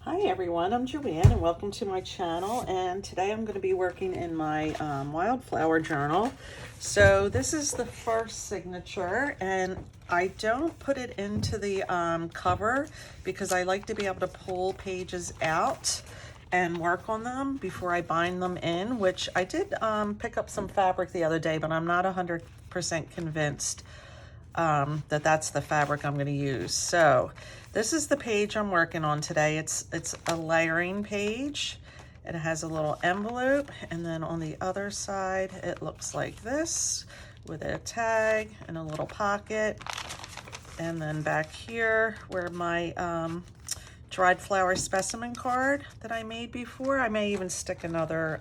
Hi everyone, I'm Joanne and welcome to my channel, and today I'm going to be working in my Wildflower Journal. So this is the first signature, and I don't put it into the cover because I like to be able to pull pages out and work on them before I bind them in, which I did pick up some fabric the other day, but I'm not 100% convinced that that's the fabric I'm going to use. So this is the page I'm working on today. It's a layering page. It has a little envelope, and then on the other side it looks like this with a tag and a little pocket. And then back here where my dried flower specimen card that I made before, I may even stick another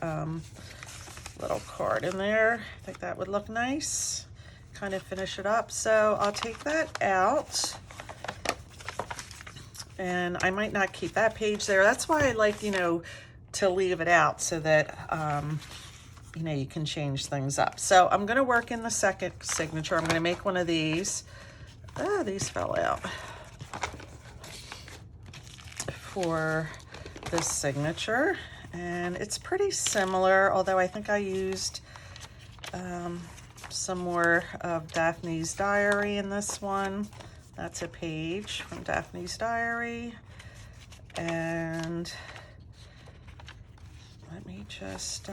little card in there. I think that would look nice. Kind of finish it up. So I'll take that out, and I might not keep that page there. That's why I like, to leave it out so that, you can change things up. So I'm going to work in the second signature. I'm going to make one of these. Oh, these fell out. For this signature, and it's pretty similar, although I think I used some more of Daphne's Diary in this one. That's a page from Daphne's Diary. And let me just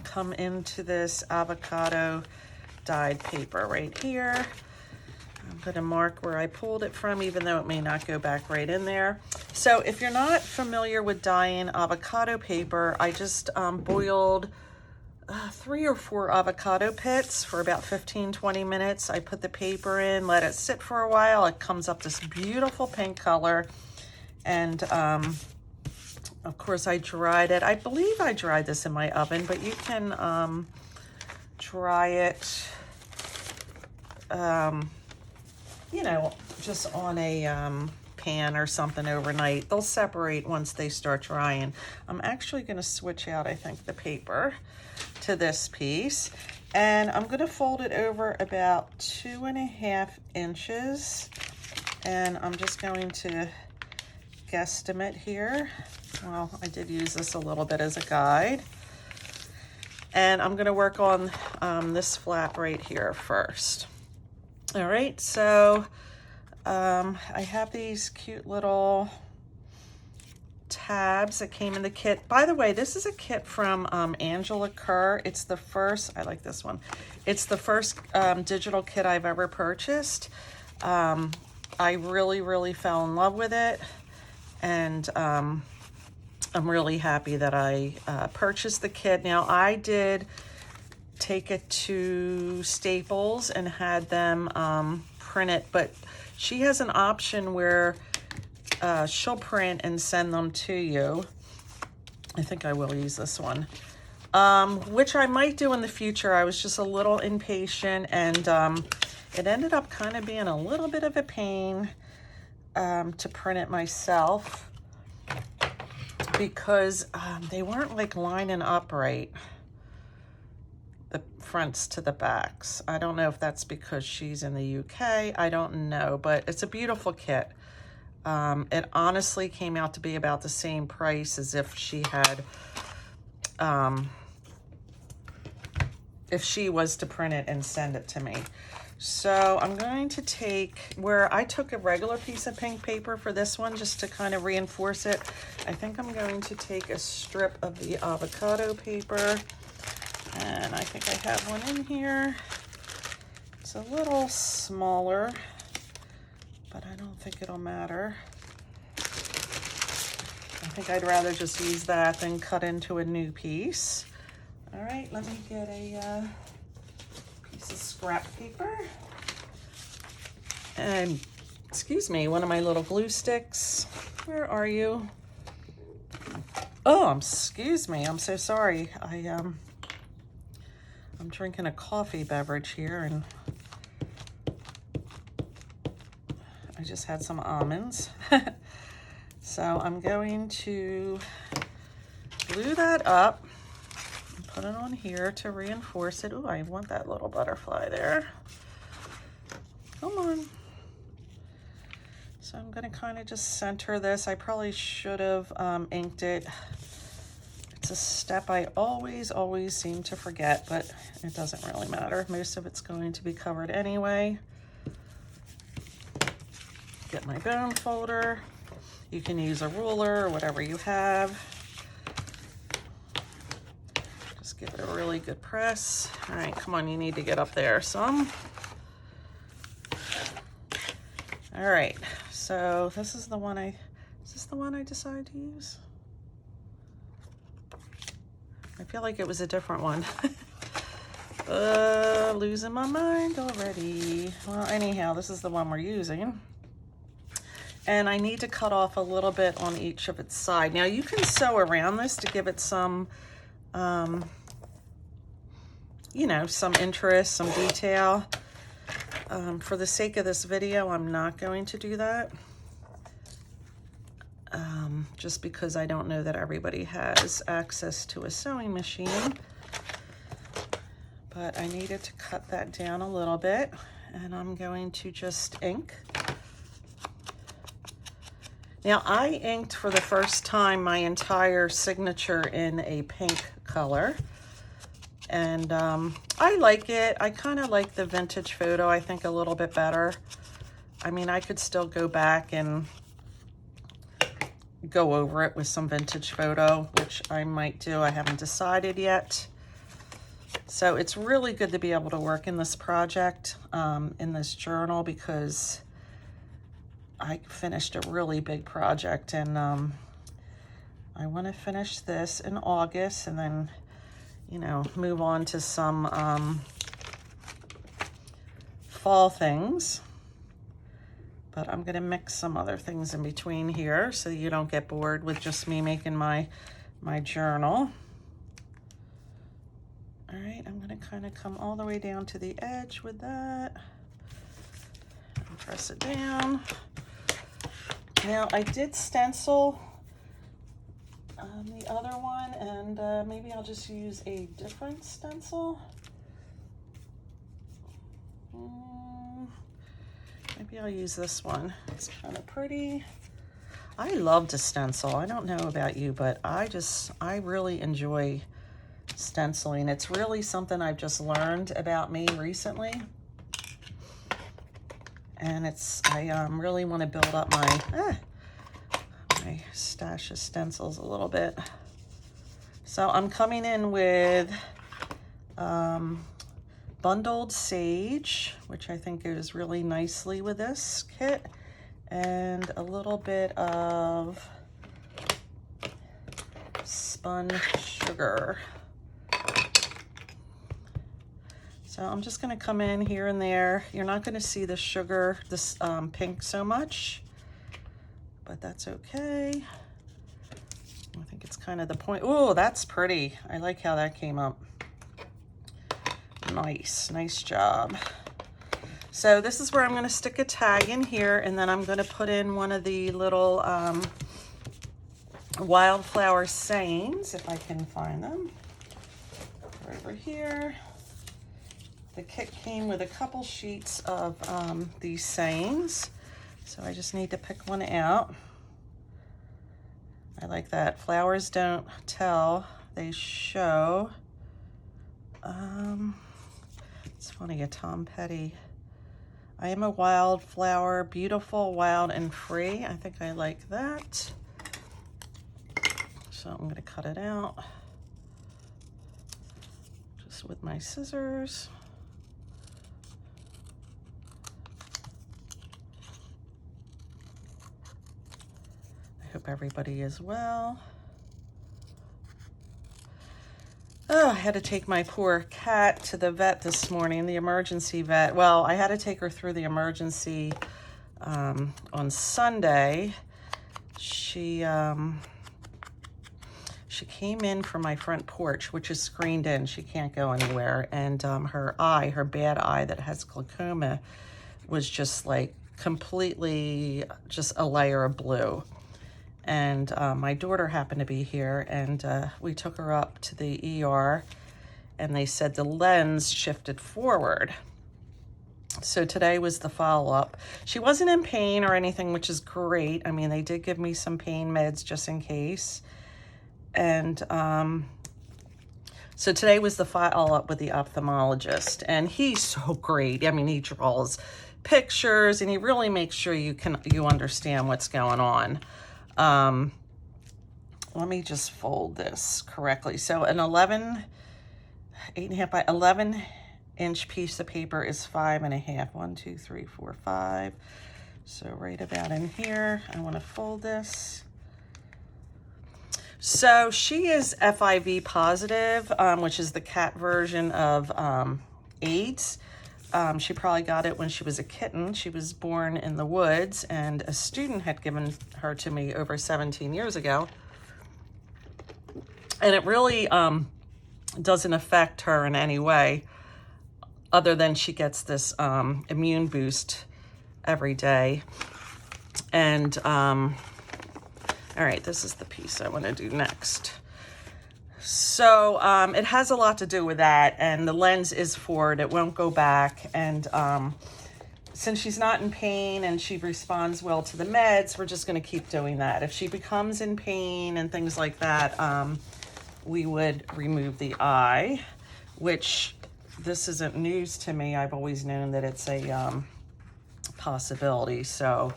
come into this avocado dyed paper right here. I'm going to mark where I pulled it from, even though it may not go back right in there. So if you're not familiar with dyeing avocado paper, I just boiled 3 or 4 avocado pits for about 15-20 minutes. I put the paper in, let it sit for a while. It comes up this beautiful pink color. And of course I dried it. I believe I dried this in my oven, but you can dry it, just on a pan or something overnight. They'll separate once they start drying. I'm actually going to switch out, I think, the paper to this piece, and I'm going to fold it over about 2.5 inches, and I'm just going to guesstimate here. Well, I did use this a little bit as a guide, and I'm going to work on this flap right here first. All right, so I have these cute little tabs that came in the kit. By the way, this is a kit from Angela Kerr. It's the first, I like this one. It's the first digital kit I've ever purchased. I really fell in love with it, and I'm really happy that I purchased the kit. Now, I did take it to Staples and had them print it, but she has an option where she'll print and send them to you. I think I will use this one, which I might do in the future. I was just a little impatient, and it ended up kind of being a little bit of a pain to print it myself because they weren't like lining up right, the fronts to the backs. I don't know if that's because she's in the UK. I don't know, but it's a beautiful kit. It honestly came out to be about the same price as if she had, if she was to print it and send it to me. So I'm going to take, where I took a regular piece of pink paper for this one just to kind of reinforce it, I think I'm going to take a strip of the avocado paper, and I think I have one in here. It's a little smaller, but I don't think it'll matter. I think I'd rather just use that than cut into a new piece. All right, let me get a piece of scrap paper. And, excuse me, one of my little glue sticks. Where are you? Oh, excuse me, I'm so sorry. I'm drinking a coffee beverage here, and I just had some almonds. So I'm going to glue that up and put it on here to reinforce it. Oh, I want that little butterfly there. Come on. So I'm going to kind of just center this. I probably should have inked it. It's a step I always seem to forget, but it doesn't really matter. Most of it's going to be covered anyway. Get my bone folder. You can use a ruler or whatever you have. Just give it a really good press. All right, come on, you need to get up there some. All right, so this is the one I decided to use? I feel like it was a different one. Losing my mind already. Well, anyhow, this is the one we're using. And I need to cut off a little bit on each of its side. Now you can sew around this to give it some, you know, some interest, some detail. For the sake of this video, I'm not going to do that. Just because I don't know that everybody has access to a sewing machine. But I needed to cut that down a little bit, and I'm going to just ink. Now I inked for the first time my entire signature in a pink color. And I like it. I kind of like the vintage photo, I think, a little bit better. I mean, I could still go back and go over it with some vintage photo, which I might do. I haven't decided yet. So it's really good to be able to work in this project, in this journal, because I finished a really big project, and I want to finish this in August and then, you know, move on to some fall things. But I'm going to mix some other things in between here so you don't get bored with just me making my journal. All right, I'm going to kind of come all the way down to the edge with that. And press it down. Now, I did stencil the other one, and maybe I'll just use a different stencil. Maybe I'll use this one. It's kind of pretty. I love to stencil. I don't know about you, but I really enjoy stenciling. It's really something I've just learned about me recently. And I really want to build up my stash of stencils a little bit. So I'm coming in with bundled sage, which I think goes really nicely with this kit, and a little bit of spun sugar. So I'm just going to come in here and there. You're not going to see the sugar, this pink so much, but that's okay. I think it's kind of the point. Oh, that's pretty. I like how that came up. Nice job. So this is where I'm going to stick a tag in here, and then I'm going to put in one of the little Wildflower Sayings, if I can find them. They're over here. The kit came with a couple sheets of these sayings, so I just need to pick one out. I like that. Flowers don't tell, they show. It's funny, a Tom Petty. I am a wildflower, beautiful, wild, and free. I think I like that. So I'm going to cut it out just with my scissors. I hope everybody is well. Oh, I had to take my poor cat to the vet this morning, the emergency vet. Well, I had to take her through the emergency on Sunday. She came in from my front porch, which is screened in. She can't go anywhere. And her bad eye that has glaucoma, was just like completely just a layer of blue. And my daughter happened to be here, and we took her up to the ER, and they said the lens shifted forward. So today was the follow-up. She wasn't in pain or anything, which is great. I mean, they did give me some pain meds just in case. And so today was the follow-up with the ophthalmologist, and he's so great. I mean, he draws pictures and he really makes sure you understand what's going on. Let me just fold this correctly. So an 8.5 by 11 inch piece of paper is 5.5. 1, 2, 3, 4, 5. So right about in here, I want to fold this. So she is FIV positive, which is the cat version of AIDS. She probably got it when she was a kitten. She was born in the woods, and a student had given her to me over 17 years ago. And it really doesn't affect her in any way, other than she gets this immune boost every day. And all right, this is the piece I want to do next. So it has a lot to do with that, and the lens is forward. It won't go back. And since she's not in pain and she responds well to the meds, we're just going to keep doing that. If she becomes in pain and things like that, we would remove the eye, which this isn't news to me. I've always known that it's a possibility. So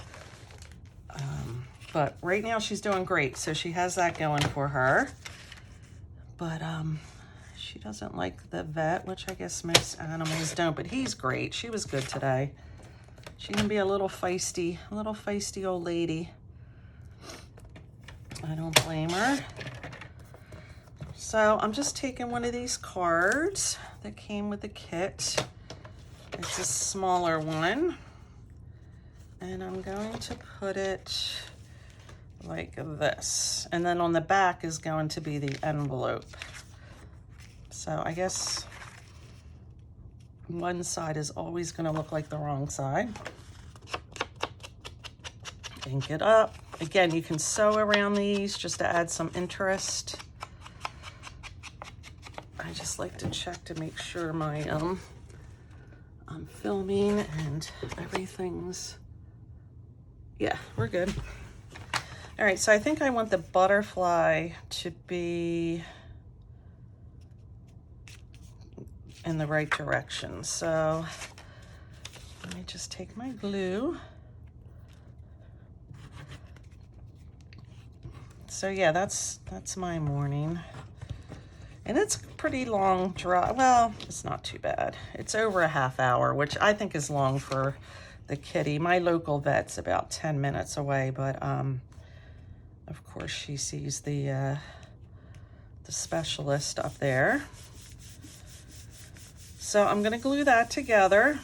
but right now she's doing great, so she has that going for her. But she doesn't like the vet, which I guess most animals don't, but he's great. She was good today. She can be a little feisty old lady. I don't blame her. So I'm just taking one of these cards that came with the kit. It's a smaller one. And I'm going to put it like this. And then on the back is going to be the envelope. So I guess one side is always going to look like the wrong side. Ink it up. Again, you can sew around these just to add some interest. I just like to check to make sure my I'm filming and everything's, yeah, we're good. All right, so I think I want the butterfly to be in the right direction. So let me just take my glue. So yeah, that's my morning. And it's pretty long drive. Well, it's not too bad. It's over a half hour, which I think is long for the kitty. My local vet's about 10 minutes away, but of course she sees the specialist up there. So I'm gonna glue that together.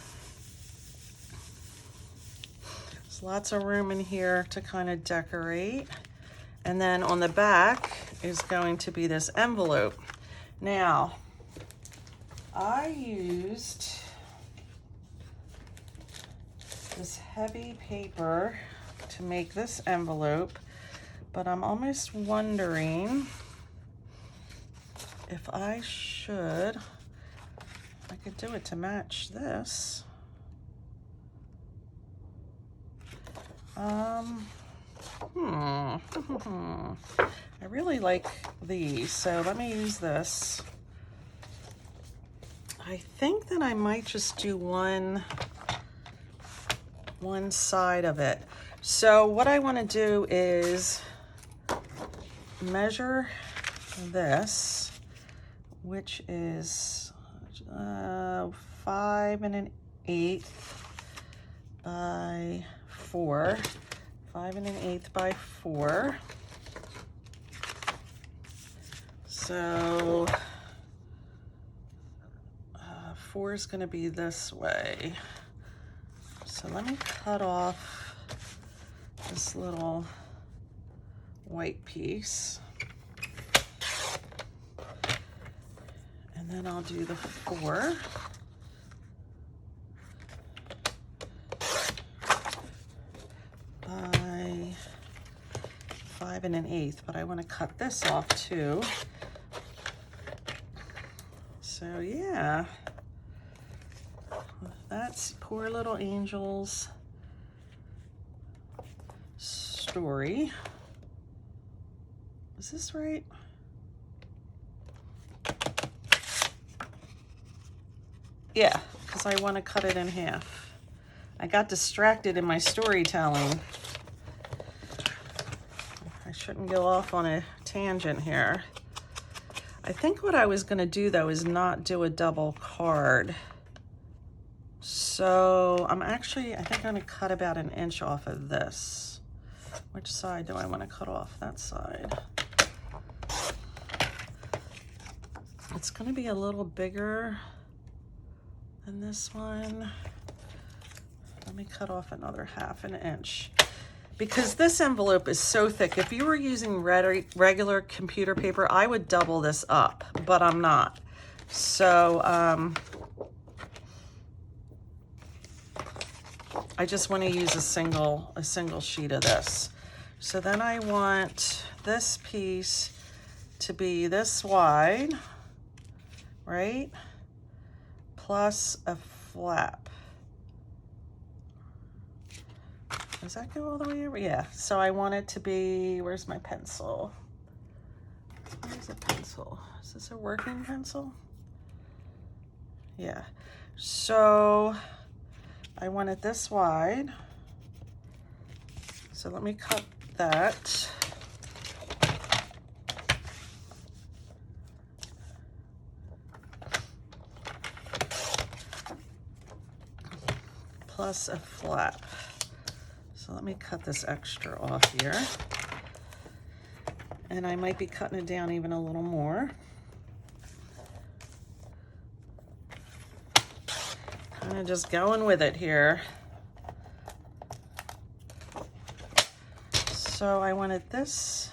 There's lots of room in here to kind of decorate. And then on the back is going to be this envelope. Now, I used this heavy paper to make this envelope, but I'm almost wondering if I could do it to match this. I really like these, so let me use this. I think that I might just do one side of it. So what I want to do is measure this, which is 5 1/8 by 4. 5 1/8 by 4. So 4 is going to be this way. So let me cut off this little white piece. And then I'll do the 4. By 5 1/8, but I want to cut this off too. So yeah, that that's Poor Little Angel's story. Is this right? Yeah, because I want to cut it in half. I got distracted in my storytelling. I shouldn't go off on a tangent here. I think what I was going to do, though, is not do a double card. So I'm actually, I think I'm going to cut about 1 inch off of this. Which side do I want to cut off? That side. It's going to be a little bigger than this one. Let me cut off another 1/2 inch. Because this envelope is so thick, if you were using regular computer paper, I would double this up, but I'm not. So I just want to use a single sheet of this. So then I want this piece to be this wide, right? Plus a flap. Does that go all the way over? Yeah. So I want it to be, where's my pencil? Where's a pencil? Is this a working pencil? Yeah. So I want it this wide. So let me cut that. Plus a flap. So let me cut this extra off here. And I might be cutting it down even a little more. Kind of just going with it here. So I wanted this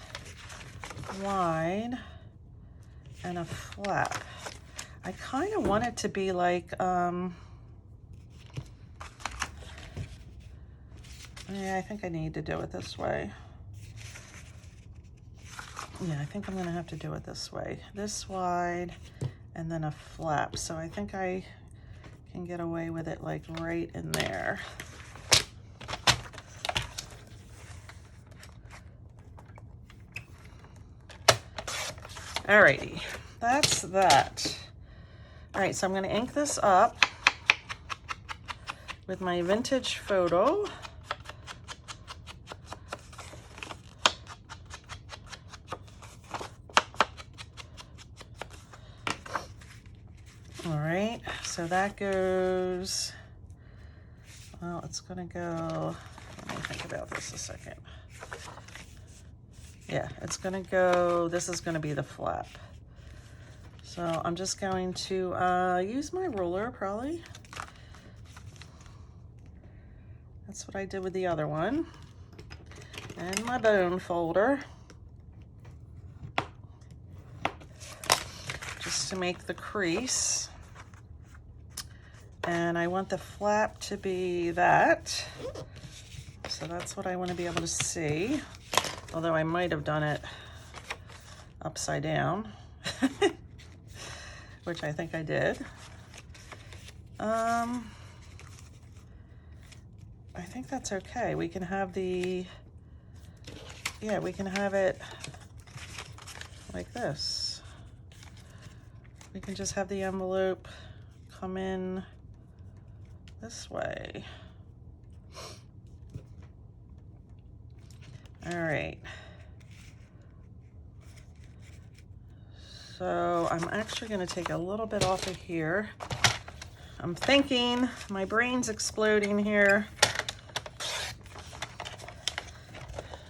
wide and a flap. I kind of want it to be like, yeah, I think I need to do it this way. Yeah, I think I'm gonna have to do it this way. This wide and then a flap. So I think I can get away with it like right in there. Alrighty, that's that. All right, so I'm gonna ink this up with my vintage photo. All right, so that goes, well, it's gonna go, let me think about this a second. Yeah, it's gonna go, this is gonna be the flap. So I'm just going to use my ruler probably. That's what I did with the other one. And my bone folder. Just to make the crease. And I want the flap to be that. So that's what I want to be able to see. Although I might have done it upside down, which I think I did. I think that's okay. We can have the, yeah, we can have it like this. We can just have the envelope come in this way. All right. So I'm actually going to take a little bit off of here. I'm thinking, my brain's exploding here.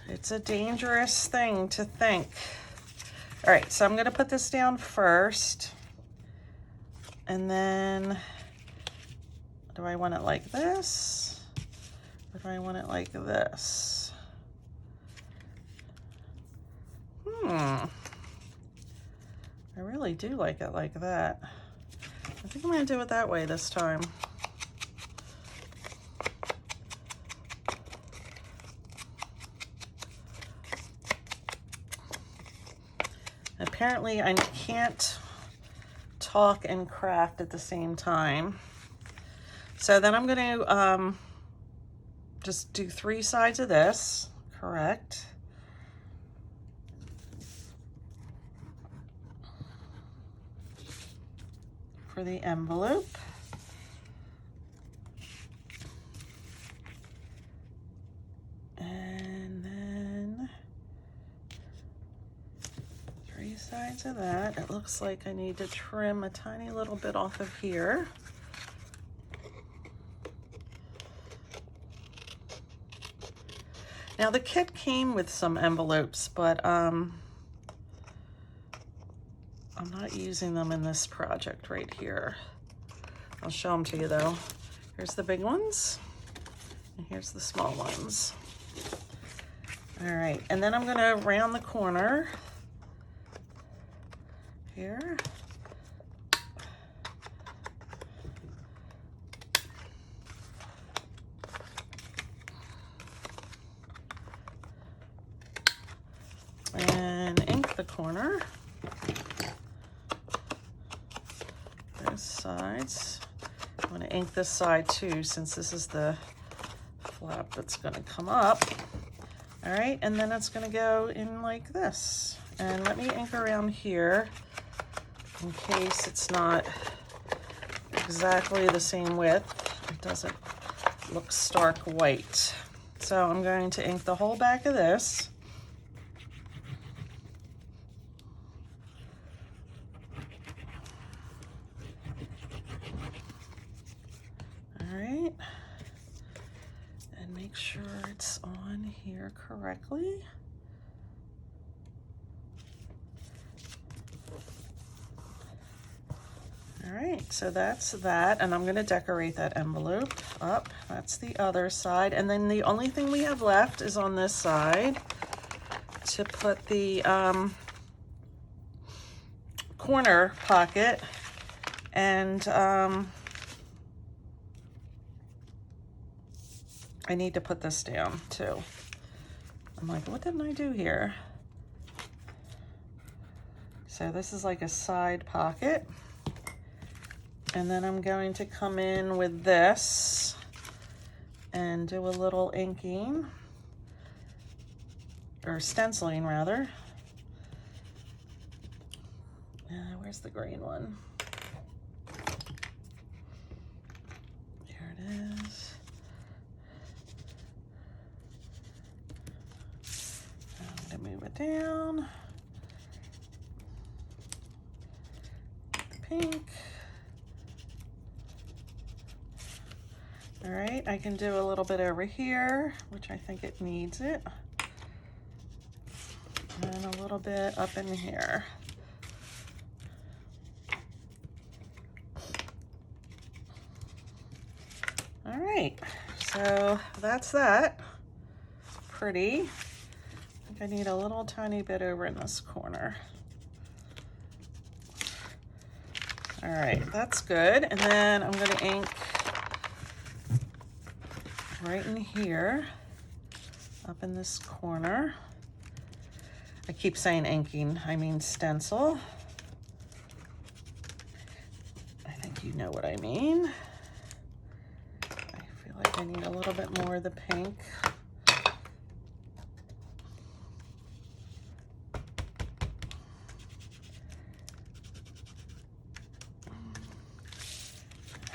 It's a dangerous thing to think. All right, so I'm going to put this down first. And then, do I want it like this? Or do I want it like this? I really do like it like that. I think I'm going to do it that way this time. Apparently I can't talk and craft at the same time. So then I'm going to just do 3 sides of this, correct? For the envelope. And then 3 sides of that. It looks like I need to trim a tiny little bit off of here. Now the kit came with some envelopes, but I'm not using them in this project right here. I'll show them to you though. Here's the big ones, and here's the small ones. All right, and then I'm gonna round the corner here. And ink the corner, both sides. I'm going to ink this side too, since this is the flap that's going to come up. All right, and then it's going to go in like this. And let me ink around here in case it's not exactly the same width. It doesn't look stark white. So I'm going to ink the whole back of this. And make sure it's on here correctly. All right, so that's that, and I'm going to decorate that envelope up. That's the other side, and then the only thing we have left is on this side to put the corner pocket, and I need to put this down too. I'm like, what didn't I do here? So this is like a side pocket. And then I'm going to come in with this and do a little inking, or stenciling rather. Where's the green one? Here it is. I'm gonna move it down. The pink. All right, I can do a little bit over here, which I think it needs it. And a little bit up in here. All right, so that's that. Pretty. I think I need a little tiny bit over in this corner. All right, that's good. And then I'm gonna ink right in here, up in this corner. I keep saying inking, I mean stencil. I think you know what I mean. I feel like I need a little bit more of the pink.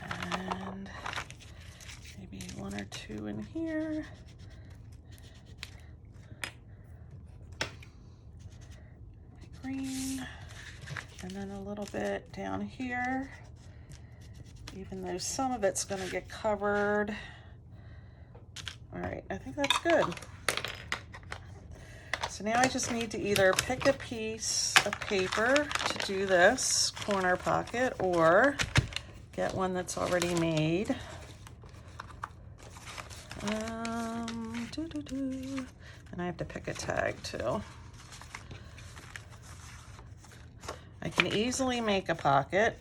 And maybe 1 or 2 in here. Green. And then a little bit down here, even though some of it's going to get covered. All right, I think that's good. So now I just need to either pick a piece of paper to do this corner pocket, or get one that's already made. And I have to pick a tag too. I can easily make a pocket.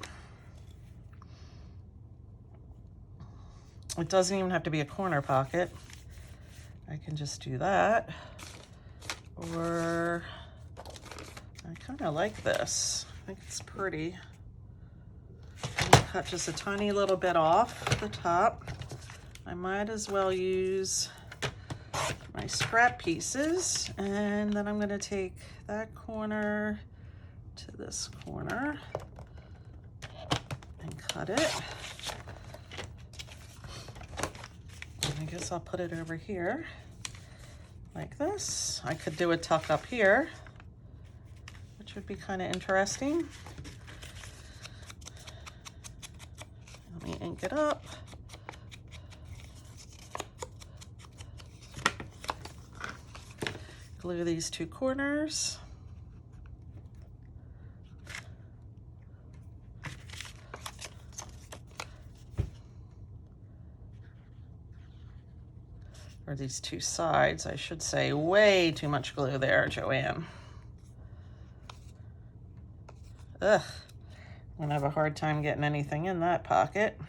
It doesn't even have to be a corner pocket. I can just do that. Or I kind of like this. I think it's pretty. cut just a tiny little bit off the top. I might as well use my scrap pieces, and then I'm going to take that corner to this corner and cut it. And I guess I'll put it over here like this. I could do a tuck up here, which would be kind of interesting. Let me ink it up. Glue these two corners. Or these two sides, I should say. Way too much glue there, Joanne. Ugh, I'm gonna have a hard time getting anything in that pocket.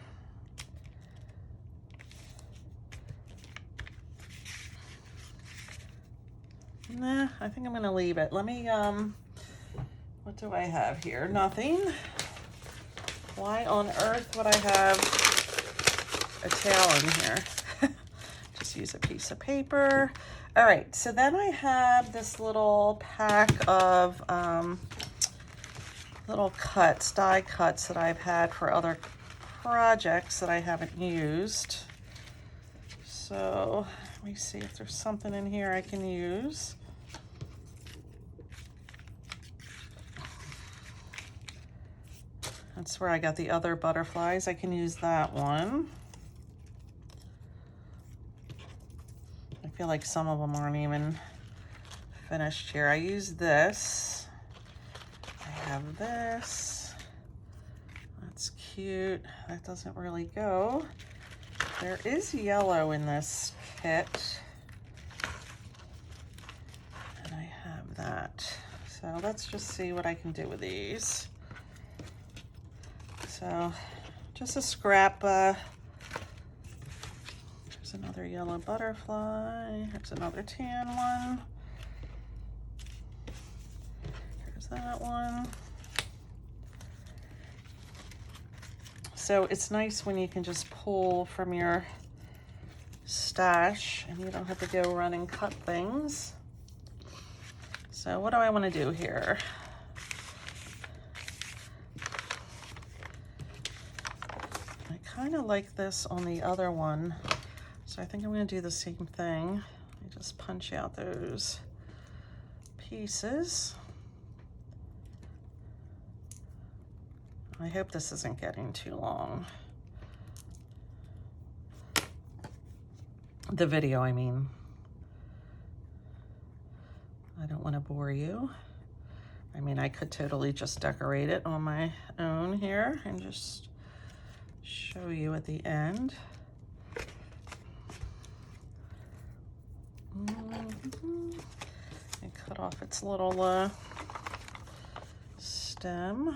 Nah, I think I'm gonna leave it. Let me, what do I have here? Nothing. Why on earth would I have a tail in here? Just use a piece of paper. All right, so then I have this little pack of little cuts, die cuts that I've had for other projects that I haven't used. So let me see if there's something in here I can use. That's where I got the other butterflies. I can use that one. I feel like some of them aren't even finished here. I use this. I have this. That's cute. That doesn't really go. There is yellow in this kit. And I have that. So let's just see what I can do with these. So just a scrap. There's another yellow butterfly. There's another tan one. There's that one. So it's nice when you can just pull from your stash and you don't have to go run and cut things. So what do I want to do here? I kind of like this on the other one, so I think I'm going to do the same thing. I just punch out those pieces. I hope this isn't getting too long. The video, I mean. I don't want to bore you. I mean, I could totally just decorate it on my own here and just show you at the end. And cut off its little stem.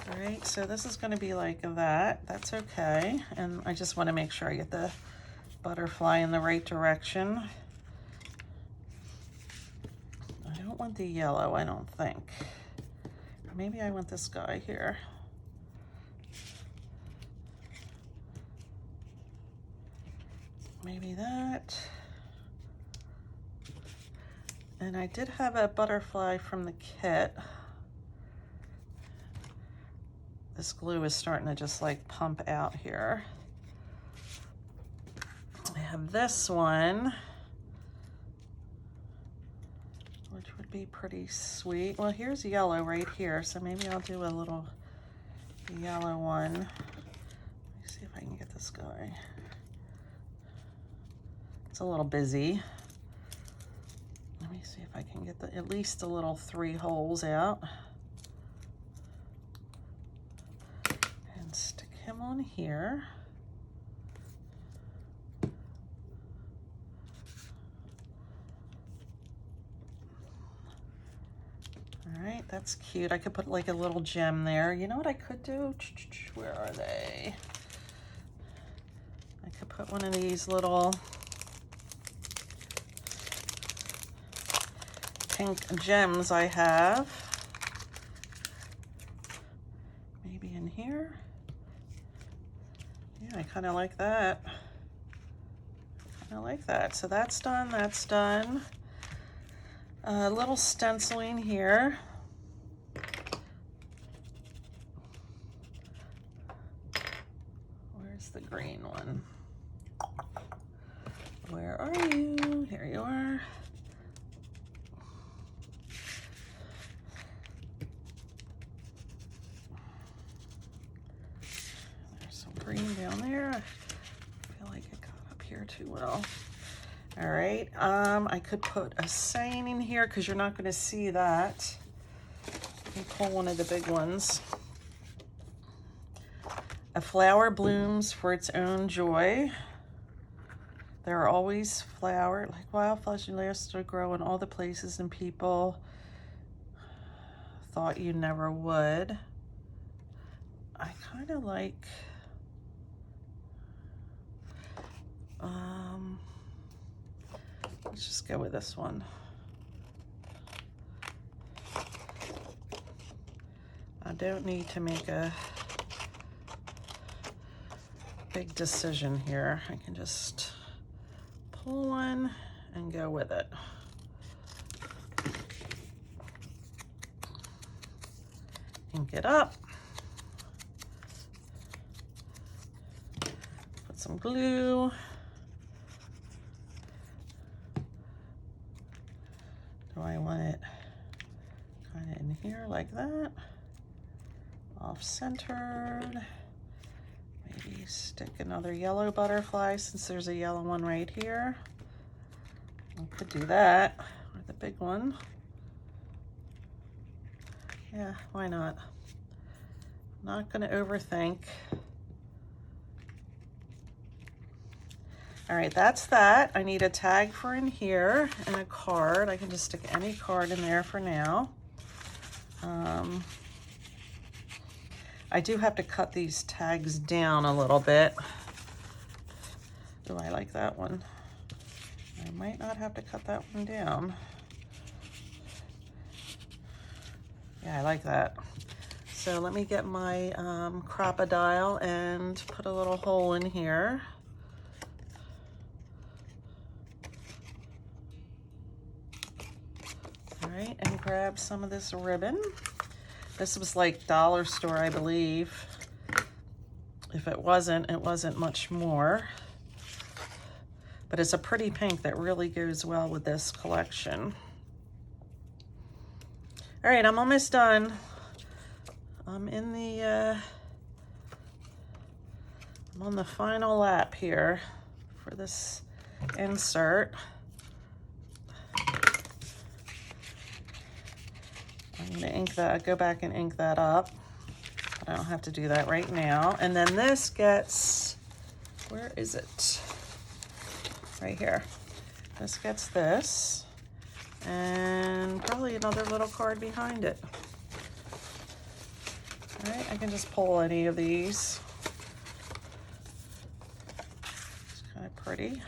All right, so this is going to be like that. That's okay. And I just want to make sure I get the butterfly in the right direction. I don't want the yellow, I don't think. Or maybe I want this guy here. Maybe that. And I did have a butterfly from the kit. This glue is starting to just like pump out here. I have this one, which would be pretty sweet. Well, here's yellow right here, so maybe I'll do a little yellow one. Let me see if I can get this guy. It's a little busy. Let me see if I can get at least a little 3 holes out. And stick him on here. All right, that's cute. I could put like a little gem there. You know what I could do? Where are they? I could put one of these little pink gems I have. Maybe in here. kind of like that. I like that. So that's done, that's done. A little stenciling here. Where's the green one? Where are you? Here you are. There's some green down there. I feel like it got up here too well. All right, I could put a saying in here because you're not going to see that. Let me pull one of the big ones. A flower blooms for its own joy. There are always flowers, like wildflowers, you last to grow in all the places and people thought you never would. I kind of like, let's just go with this one. I don't need to make a big decision here. I can just pull one and go with it. Ink it up. Put some glue. Do I want it kind of in here like that? Off-centered. Maybe stick another yellow butterfly since there's a yellow one right here. I could do that, or the big one. Yeah, why not? Not gonna overthink. All right, that's that. I need a tag for in here and a card. I can just stick any card in there for now. I do have to cut these tags down a little bit. Do I like that one? I might not have to cut that one down. Yeah, I like that. So let me get my crocodile and put a little hole in here. All right, and grab some of this ribbon. This was like dollar store, I believe. If it wasn't much more. But it's a pretty pink that really goes well with this collection. All right, I'm almost done. I'm in the, I'm on the final lap here for this insert. I'm gonna ink that, go back and ink that up. But I don't have to do that right now. And then this gets, where is it? Right here. This gets this. And probably another little card behind it. All right, I can just pull any of these. It's kind of pretty.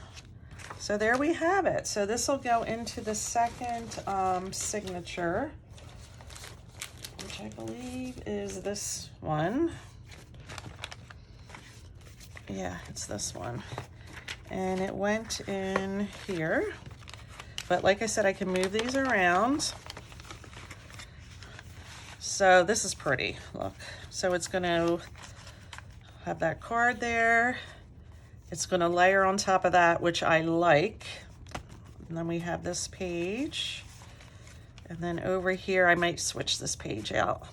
So there we have it. So this will go into the second signature, which I believe is this one. Yeah, it's this one. And it went in here. But like I said, I can move these around. So this is pretty, look. So it's gonna have that card there. It's gonna layer on top of that, which I like. And then we have this page. And then over here, I might switch this page out.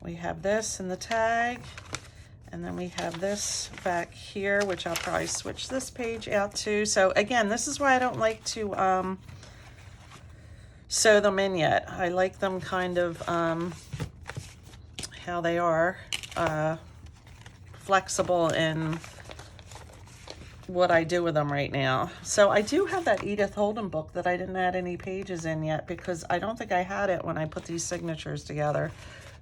We have this in the tag. And then we have this back here, which I'll probably switch this page out to. So again, this is why I don't like to sew them in yet. I like them kind of how they are, flexible in what I do with them right now. So I do have that Edith Holden book that I didn't add any pages in yet because I don't think I had it when I put these signatures together.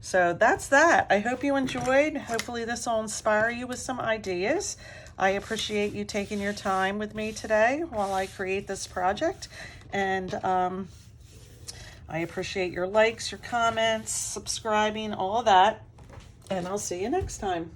So that's that. I hope you enjoyed. Hopefully this will inspire you with some ideas. I appreciate you taking your time with me today while I create this project. And I appreciate your likes, your comments, subscribing, all that. And I'll see you next time.